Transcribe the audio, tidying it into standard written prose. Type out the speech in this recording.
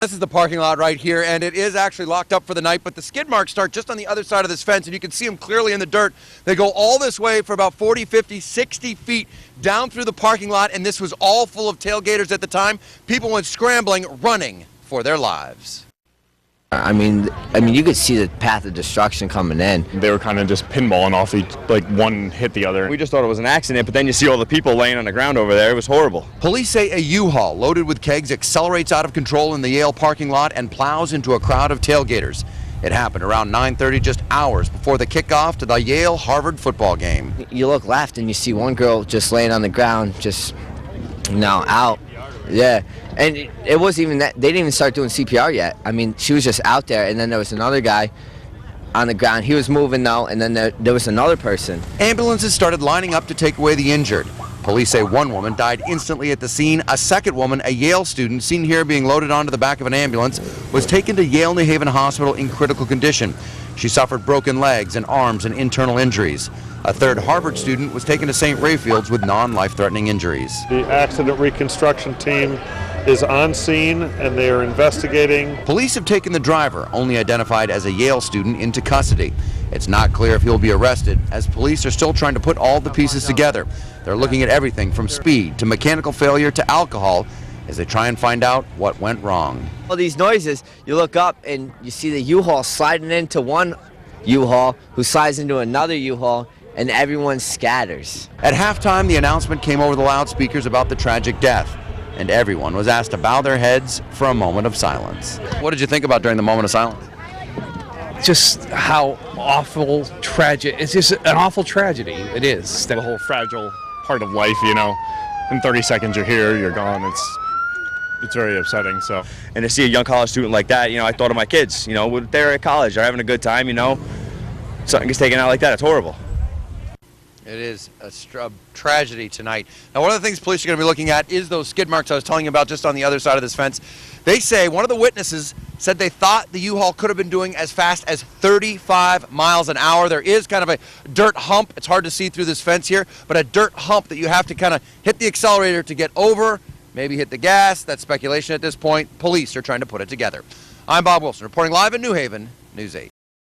This is the parking lot right here, and it is actually locked up for the night, but the skid marks start just on the other side of this fence, and you can see them clearly in the dirt. They go all this way for about 40, 50, 60 feet down through the parking lot, and this was all full of tailgaters at the time. People went scrambling, running for their lives. I mean, you could see the path of destruction coming in. They were kind of just pinballing off each, like one hit the other. We just thought it was an accident, but then you see all the people laying on the ground over there. It was horrible. Police say a U-Haul loaded with kegs accelerates out of control in the Yale parking lot and plows into a crowd of tailgaters. It happened around 9:30, just hours before the kickoff to the Yale-Harvard football game. You look left and you see one girl just laying on the ground, just, out. Yeah, and it wasn't even that, they didn't even start doing CPR yet. I mean, she was just out there, and then there was another guy on the ground. He was moving though, and then there was another person. Ambulances started lining up to take away the injured. Police say one woman died instantly at the scene. A second woman, a Yale student, seen here being loaded onto the back of an ambulance, was taken to Yale New Haven Hospital in critical condition. She suffered broken legs and arms and internal injuries. A third Harvard student was taken to St. Rayfield's with non-life-threatening injuries. The accident reconstruction team is on scene and they are investigating. Police have taken the driver, only identified as a Yale student, into custody. It's not clear if he'll be arrested, as police are still trying to put all the pieces together. They're looking at everything from speed to mechanical failure to alcohol as they try and find out what went wrong. All these noises, you look up and you see the U-Haul sliding into one U-Haul, who slides into another U-Haul, and everyone scatters. At halftime, the announcement came over the loudspeakers about the tragic death, and everyone was asked to bow their heads for a moment of silence. What did you think about during the moment of silence? Just how awful, tragic. It's just an awful tragedy. It is. The whole fragile part of life, in 30 seconds you're here, you're gone. It's very upsetting. So, And to see a young college student like that, I thought of my kids. They're at college, they're having a good time. Something gets taken out like that. It's horrible. It is a tragedy tonight. Now, one of the things police are going to be looking at is those skid marks I was telling you about just on the other side of this fence. They say one of the witnesses said they thought the U-Haul could have been doing as fast as 35 miles an hour. There is kind of a dirt hump. It's hard to see through this fence here, but a dirt hump that you have to kind of hit the accelerator to get over, maybe hit the gas. That's speculation at this point. Police are trying to put it together. I'm Bob Wilson, reporting live in New Haven, News 8.